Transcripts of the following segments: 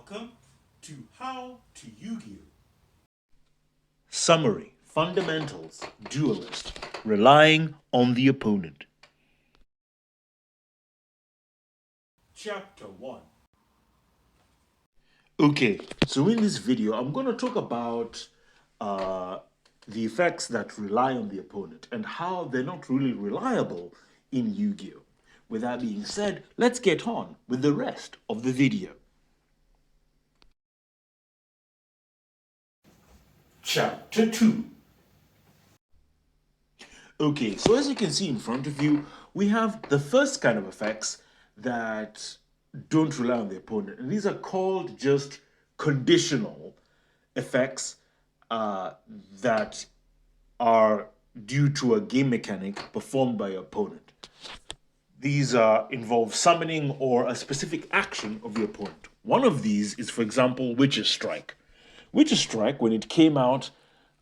Welcome to How to Yu-Gi-Oh! Summary, Fundamentals, Duelist, Relying on the Opponent. Chapter 1. Okay, so in this video, I'm going to talk about the effects that rely on the opponent and how they're not really reliable in Yu-Gi-Oh! With that being said, let's get on with the rest of the video. Chapter 2. Okay, so as you can see in front of you, we have the first kind of effects that don't rely on the opponent. And these are called just conditional effects that are due to a game mechanic performed by your opponent. These involve summoning or a specific action of the opponent. One of these is, for example, Witch's Strike. Witch's Strike, when it came out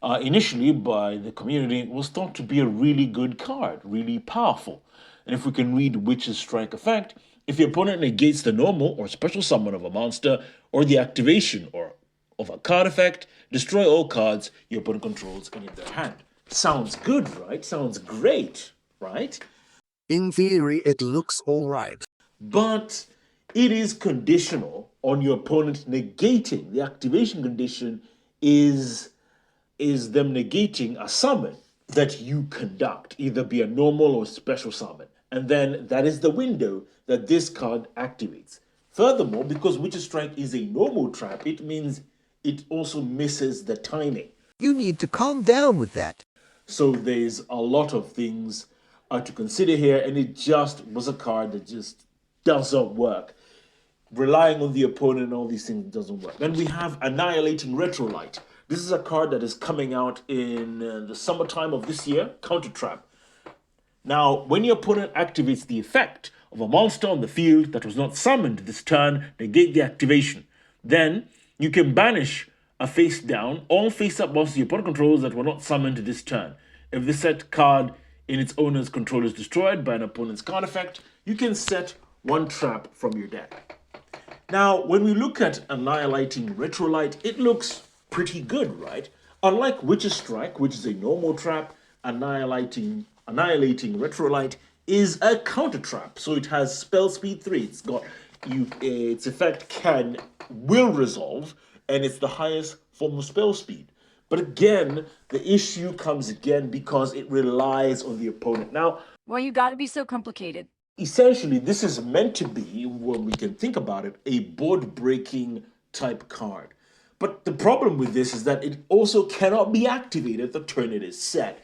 initially by the community, was thought to be a really good card, really powerful. And if we can read Witch's Strike effect, if your opponent negates the normal or special summon of a monster or the activation or of a card effect, destroy all cards your opponent controls and in their hand. Sounds good, right? Sounds great, right? In theory, it looks alright. But it is conditional on your opponent negating. The activation condition is them negating a summon that you conduct, either be a normal or special summon. And then that is the window that this card activates. Furthermore, because Witch's Strike is a normal trap, it means it also misses the timing. You need to calm down with that. So there's a lot of things to consider here, and it just was a card that just doesn't work. Relying on the opponent and all these things doesn't work. Then we have Annihilating Retrolight. This is a card that is coming out in the summertime of this year, Counter Trap. Now, when your opponent activates the effect of a monster on the field that was not summoned this turn, negate the activation. Then you can banish a face down, all face up monsters your opponent controls that were not summoned this turn. If the set card in its owner's control is destroyed by an opponent's card effect, you can set one trap from your deck. Now, when we look at Annihilating Retrolight, it looks pretty good, right? Unlike Witch's Strike, which is a normal trap, Annihilating Retrolight is a counter trap. So it has spell speed 3. It's got its effect will resolve, and it's the highest form of spell speed. But again, the issue comes again because it relies on the opponent. Now, well, you gotta be so complicated. Essentially, this is meant to be, when we can think about it, a board-breaking type card. But the problem with this is that it also cannot be activated the turn it is set,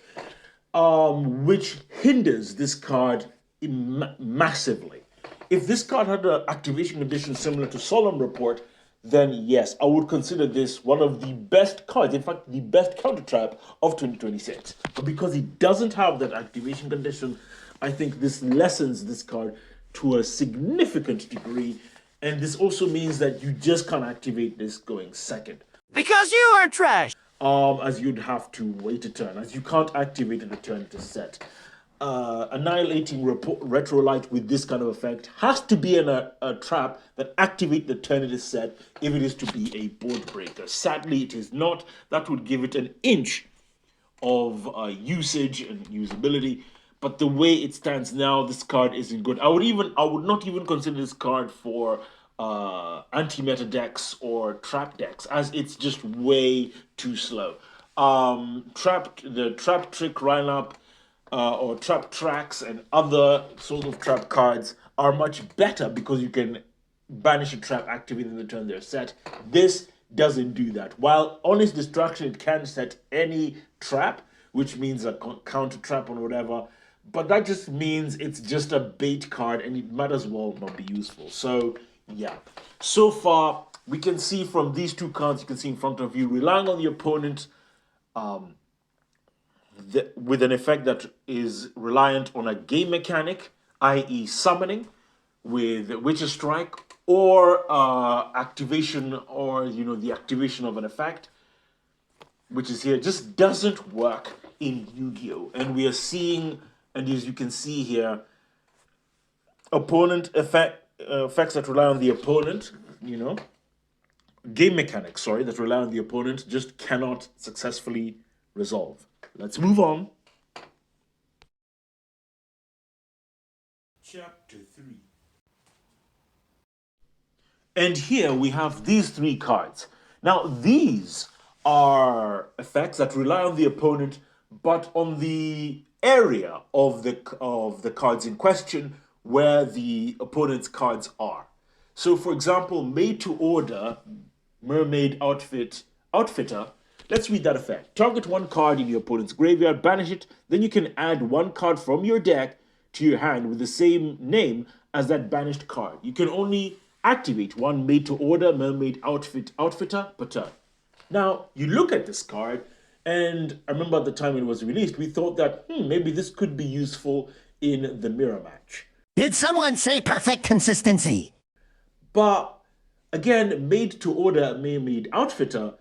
which hinders this card massively. If this card had an activation condition similar to Solemn Report, then yes, I would consider this one of the best cards, in fact, the best counter trap of 2026. But because it doesn't have that activation condition, I think this lessens this card to a significant degree. And this also means that you just can't activate this going second. Because you are trash! As you'd have to wait a turn, as you can't activate it the turn it is set. Annihilating Retrolight with this kind of effect has to be a trap that activates the turn it is set if it is to be a board breaker. Sadly, it is not. That would give it an inch of usage and usability. But the way it stands now, this card isn't good. I would not even consider this card for anti-meta decks or trap decks, as it's just way too slow. The Trap Trick lineup or Trap Tracks and other sort of trap cards are much better because you can banish a trap activating the turn they're set. This doesn't do that. While Honest Distraction, it can set any trap, which means a counter trap or whatever. But that just means it's just a bait card and it might as well not be useful. So, yeah. So far, we can see from these two cards you can see in front of you, relying on the opponent with an effect that is reliant on a game mechanic, i.e. summoning with Witch's Strike, or activation, or the activation of an effect, which is here, just doesn't work in Yu-Gi-Oh! And we are seeing, and as you can see here, opponent effects that rely on the opponent, game mechanics, sorry, that rely on the opponent just cannot successfully resolve. Let's move on. Chapter 3. And here we have these three cards. Now, these are effects that rely on the opponent, but on the area of the cards in question where the opponent's cards are. So, for example, made to order mermaid outfitter. Let's read that effect. Target one card in your opponent's graveyard, banish it, then you can add one card from your deck to your hand with the same name as that banished card. You can only activate one made to order mermaid outfitter per turn. Now, you look at this card, and I remember at the time it was released, we thought that maybe this could be useful in the mirror match. Did someone say perfect consistency? But again, made to order mermaid outfitter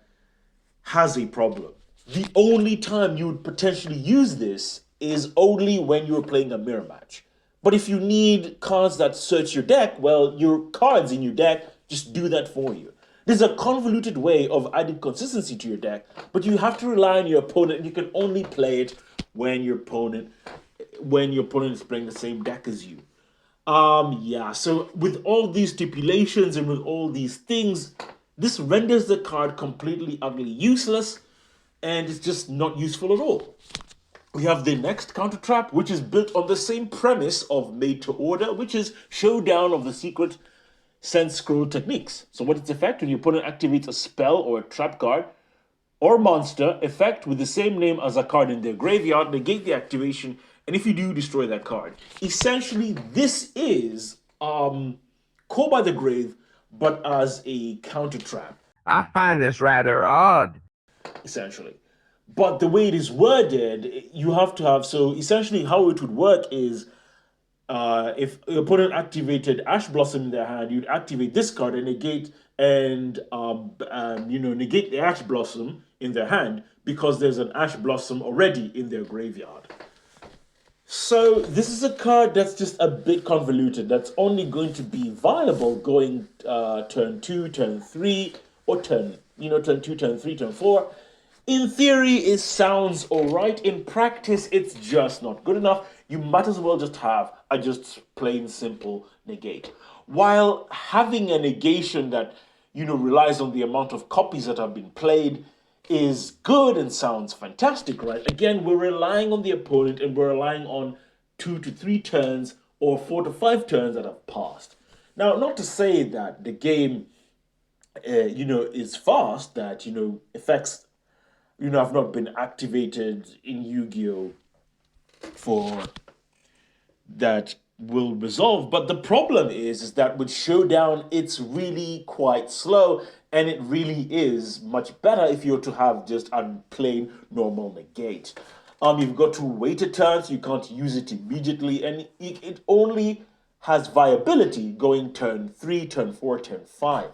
has a problem. The only time you would potentially use this is only when you're playing a mirror match. But if you need cards that search your deck, well, your cards in your deck just do that for you. There's a convoluted way of adding consistency to your deck, but you have to rely on your opponent, and you can only play it when your opponent is playing the same deck as you. Yeah, so with all these stipulations and with all these things, this renders the card completely utterly useless, and it's just not useful at all. We have the next counter trap, which is built on the same premise of made to order, which is showdown of the secret sense scroll techniques. So what its effect: when your opponent activates a spell or a trap card or monster effect with the same name as a card in their graveyard, negate the activation, and if you do, destroy that card. Essentially, this is Call by the Grave, but as a counter trap. I find this rather odd. Essentially. But the way it is worded, you have to have, so essentially how it would work is if your opponent activated Ash Blossom in their hand, you'd activate this card and negate negate the Ash Blossom in their hand because there's an Ash Blossom already in their graveyard. So this is a card that's just a bit convoluted. That's only going to be viable going turn 2, turn 3, or turn 2, turn 3, turn 4. In theory, it sounds alright. In practice, it's just not good enough. You might as well just have a just plain simple negate. While having a negation that, relies on the amount of copies that have been played is good and sounds fantastic, right? Again, we're relying on the opponent and we're relying on 2 to 3 turns or 4 to 5 turns that have passed. Now, not to say that the game, is fast, that, effects have not been activated in Yu-Gi-Oh! For that will resolve. But the problem is that with Showdown, it's really quite slow, and it really is much better if you're to have just a plain normal negate. You've got to wait a turn, so you can't use it immediately, and it only has viability going turn 3, turn 4, turn 5.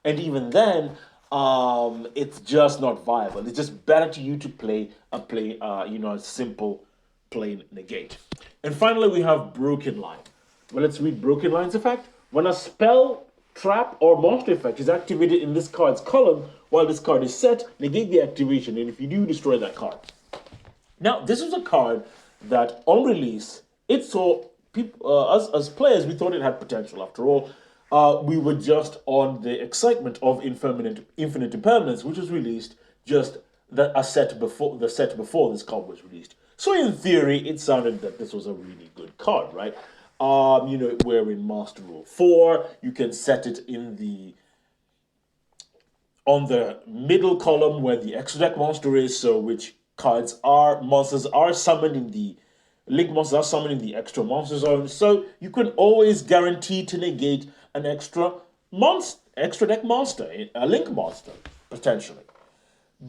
And even then, it's just not viable. It's just better to you to play a simple plain negate. And finally, we have Broken Line. Well, let's read Broken Line's effect. When a spell, trap, or monster effect is activated in this card's column while this card is set, negate the activation, and if you do, destroy that card. Now, this was a card that on release, it saw people, as players, we thought it had potential. After all, we were just on the excitement of Infinite Impermanence, which was released just the set before this card was released. So in theory, it sounded that this was a really good card, right? We're in Master Rule 4. You can set it on the middle column where the extra deck monster is, so which monsters are summoned in the link monsters are summoned in the extra monster zone. So you can always guarantee to negate an extra deck monster, a link monster, potentially.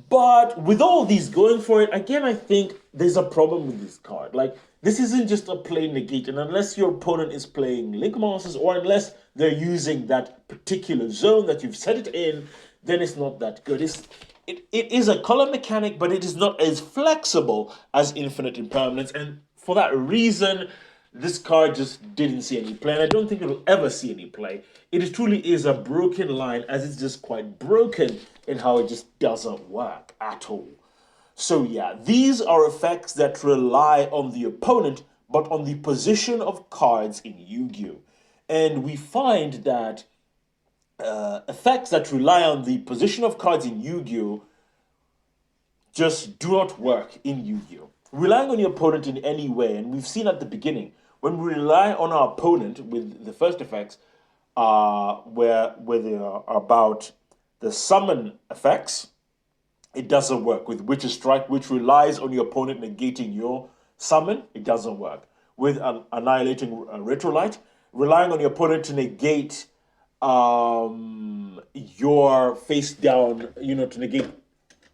But with all these going for it, again, I think there's a problem with this card. Like, this isn't just a plain negate, and unless your opponent is playing link monsters, or unless they're using that particular zone that you've set it in, then it's not that good. It is a color mechanic, but it is not as flexible as Infinite Impermanence, and for that reason, This card just didn't see any play, and I don't think it will ever see any play. It truly is a broken line, as it's just quite broken in how it just doesn't work at all. So yeah, these are effects that rely on the opponent, but on the position of cards in Yu-Gi-Oh! And we find that effects that rely on the position of cards in Yu-Gi-Oh! Just do not work in Yu-Gi-Oh! Relying on your opponent in any way, and we've seen at the beginning, when we rely on our opponent with the first effects, where they are about the summon effects, it doesn't work. With Witch's Strike, which relies on your opponent negating your summon, it doesn't work. With Annihilating Retrolight, relying on your opponent to negate your face down, to negate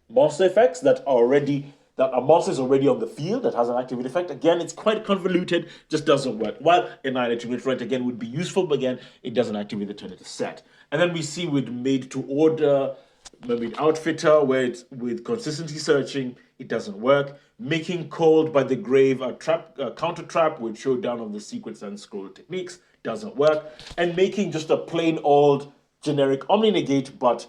monster effects that a monster is already on the field that has an activate effect. Again, it's quite convoluted, just doesn't work. While Annihilating Retrolight again would be useful, but again, it doesn't activate the turn it is set. And then we see with Made to Order, Mermaid Outfitter, where it's with consistency searching, it doesn't work. Making Cold by the Grave, a counter trap with Showdown of the Sequence and Scroll techniques, doesn't work. And making just a plain old generic Omni Negate, but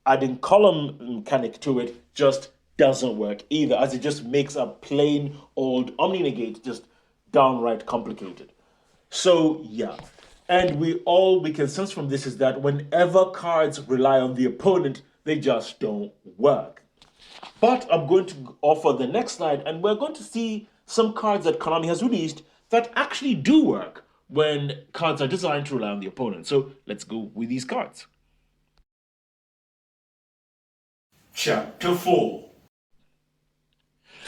adding column mechanic to it just doesn't work either, as it just makes a plain old Omni Negate just downright complicated. So yeah. And we can sense from this is that whenever cards rely on the opponent, they just don't work. But I'm going to offer the next slide, and we're going to see some cards that Konami has released that actually do work when cards are designed to rely on the opponent. So let's go with these cards. Chapter 4.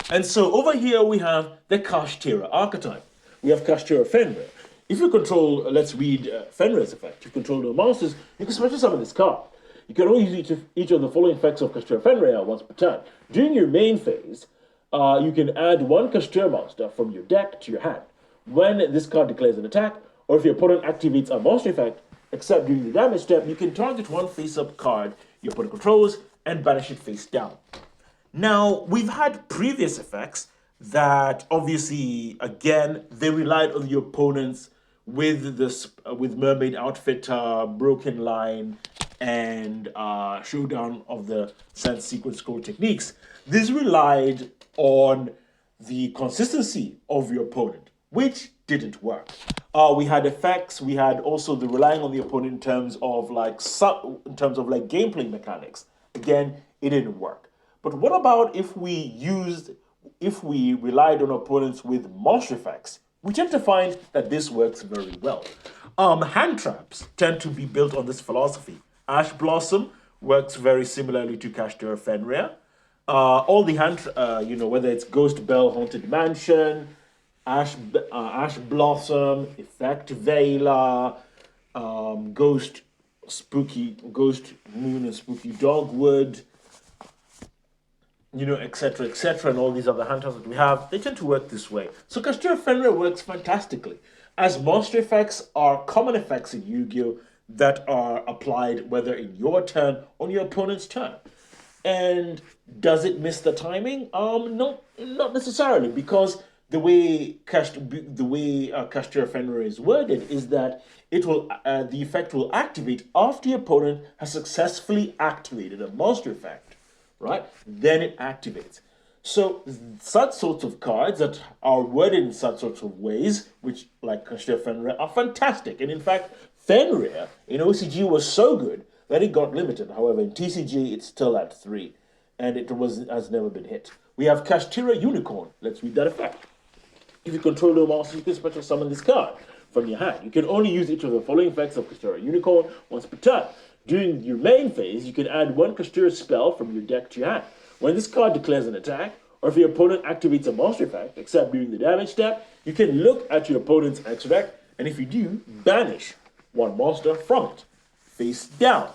And so over here we have the Kashtira archetype. We have Kashtira Fenrir. If you control, let's read Fenrir's effect. You control the monsters, you can special summon this card. You can only use each of the following effects of Kashtira Fenrir once per turn. During your main phase, you can add one Kashtira monster from your deck to your hand. When this card declares an attack, or if your opponent activates a monster effect, except during the damage step, you can target one face-up card your opponent controls and banish it face down. Now, we've had previous effects that obviously, again, they relied on the opponents with Mermaid Outfitter, Broken Line, and Showdown of the Sense Sequence Scroll techniques. This relied on the consistency of your opponent, which didn't work. We had effects. We had also the relying on the opponent in terms of gameplay mechanics. Again, it didn't work. But what about if we relied on opponents with monster effects? We tend to find that this works very well. Hand traps tend to be built on this philosophy. Ash Blossom works very similarly to Kashtira Fenrir. All the hand, whether it's Ghost Bell Haunted Mansion, Ash Blossom, Effect Veiler, Ghost Moon and Spooky Dogwood, etc., etc., and all these other hand traps that we have, they tend to work this way. So Kashtira Fenrir works fantastically, as monster effects are common effects in Yu-Gi-Oh! That are applied whether in your turn or your opponent's turn. And does it miss the timing? No, not necessarily, because the way Kashtira Fenrir is worded is that the effect will activate after the opponent has successfully activated a monster effect, right? Then it activates. So such sorts of cards that are worded in such sorts of ways, which like Kashtira Fenrir, are fantastic. And in fact, Fenrir in OCG was so good that it got limited. However, in TCG, it's still at 3, and has never been hit. We have Kashtira Unicorn. Let's read that effect. If you control the monster, you can special summon this card from your hand. You can only use each of the following effects of Kashtira Unicorn once per turn. During your main phase, you can add one Kashtira spell from your deck to your hand. When this card declares an attack, or if your opponent activates a monster effect, except during the damage step, you can look at your opponent's extra deck, and if you do, banish one monster from it, face down.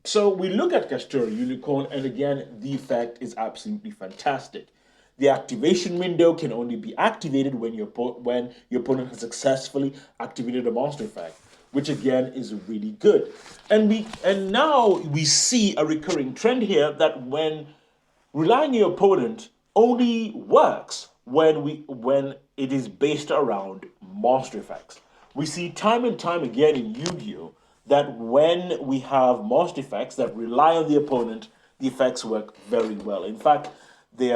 So we look at Kashtira Unicorn, and again, the effect is absolutely fantastic. The activation window can only be activated when your opponent has successfully activated a monster effect, which again is really good. And now we see a recurring trend here that when relying on your opponent only works when it is based around monster effects. We see time and time again in Yu-Gi-Oh! That when we have monster effects that rely on the opponent, the effects work very well. In fact, they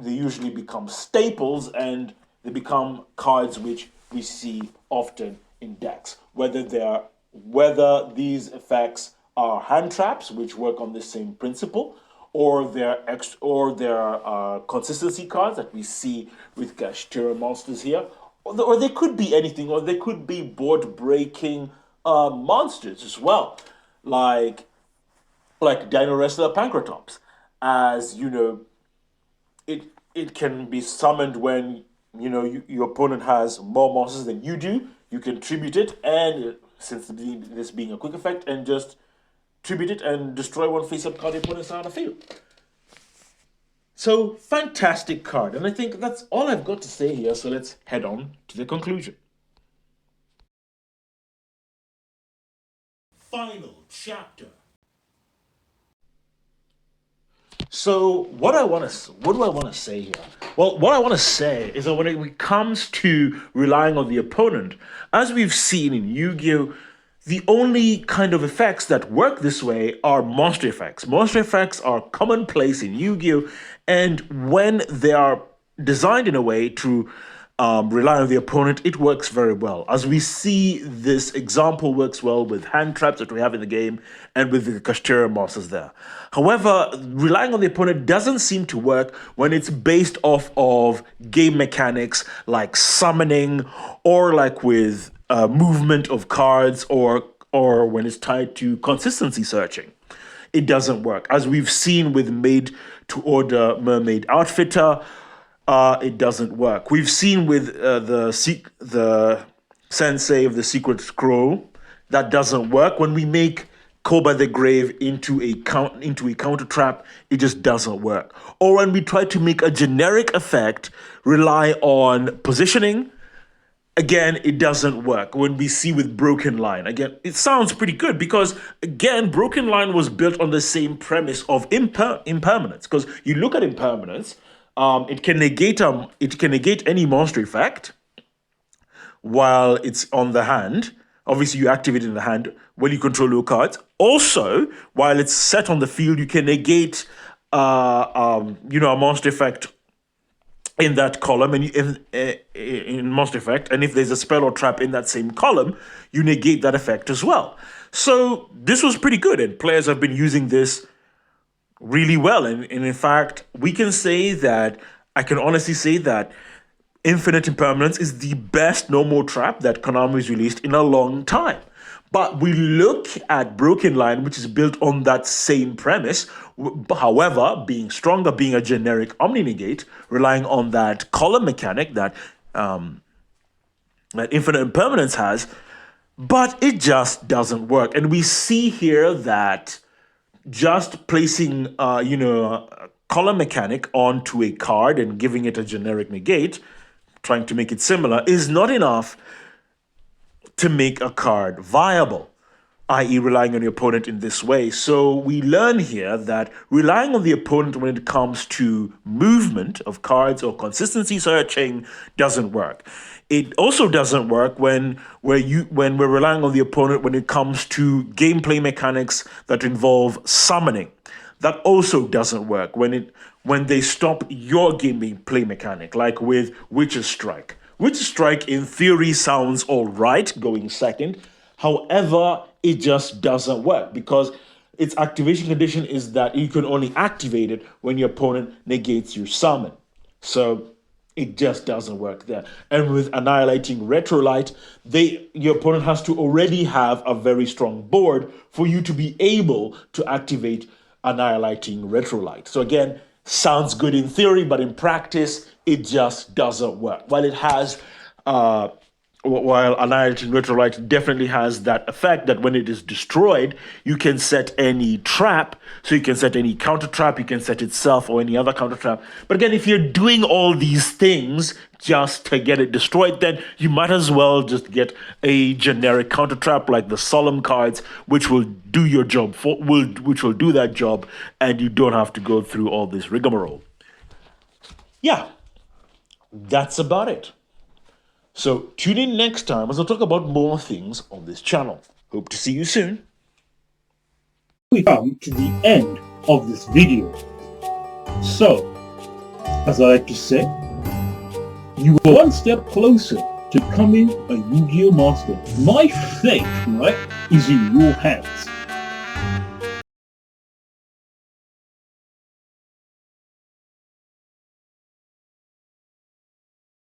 usually become staples and they become cards which we see often in decks. Whether these effects are hand traps, which work on the same principle, or they're consistency cards that we see with Gashtira monsters here, or they could be anything, or they could be board breaking monsters as well, like Dino Wrestler Pancratops. As you know, it can be summoned when your opponent has more monsters than you do. You can tribute it, and since this being a quick effect, and just tribute it and destroy one face-up card the opponent's on the field. So fantastic card, and I think that's all I've got to say here. So let's head on to the conclusion. Final chapter. So what do I want to say here? Well, what I want to say is that when it comes to relying on the opponent, as we've seen in Yu-Gi-Oh!, the only kind of effects that work this way are monster effects. Monster effects are commonplace in Yu-Gi-Oh!, and when they are designed in a way to rely on the opponent, it works very well. As we see, this example works well with hand traps that we have in the game and with the Kashtira monsters there. However, relying on the opponent doesn't seem to work when it's based off of game mechanics like summoning, or like with movement of cards, or when it's tied to consistency searching. It doesn't work. As we've seen with Made to Order Mermaid Outfitter, it doesn't work. We've seen with the Sensei of the Secret Scroll, that doesn't work. When we make Koba the Grave into a counter trap, it just doesn't work. Or when we try to make a generic effect rely on positioning, again, it doesn't work. When we see with Broken Line, again, it sounds pretty good because, again, Broken Line was built on the same premise of impermanence. Because you look at impermanence, it can negate any monster effect while it's on the hand. Obviously, you activate it in the hand when you control your cards. Also, while it's set on the field, you can negate a monster effect in that column, and in monster effect, and if there's a spell or trap in that same column, you negate that effect as well. So this was pretty good, and players have been using this really well. And in fact, I can honestly say that Infinite Impermanence is the best normal trap that Konami's released in a long time. But we look at Broken Line, which is built on that same premise, however, being stronger, being a generic Omni-Negate, relying on that column mechanic that Infinite Impermanence has, but it just doesn't work. And we see here that just placing, a column mechanic onto a card and giving it a generic negate, trying to make it similar, is not enough to make a card viable, i.e. relying on your opponent in this way. So we learn here that relying on the opponent when it comes to movement of cards or consistency searching doesn't work. It also doesn't work when we're relying on the opponent when it comes to gameplay mechanics that involve summoning. That also doesn't work when they stop your gameplay mechanic, like with Witch's Strike. Witch's Strike, in theory, sounds all right, going second. However, it just doesn't work because its activation condition is that you can only activate it when your opponent negates your summon. So it just doesn't work there. And with Annihilating Retrolight, your opponent has to already have a very strong board for you to be able to activate Annihilating Retrolight. So again, sounds good in theory, but in practice, it just doesn't work. While Annihilating Retrolight definitely has that effect that when it is destroyed, you can set any trap. So you can set any counter trap, you can set itself or any other counter trap. But again, if you're doing all these things just to get it destroyed, then you might as well just get a generic counter trap like the Solemn cards, which will do your job which will do that job, and you don't have to go through all this rigmarole. Yeah. that's about it. So tune in next time as I'll talk about more things on this channel. Hope to see you soon. We come to the end of this video. So, as I like to say, you are one step closer to becoming a Yu-Gi-Oh! Master. My fate, right, is in your hands.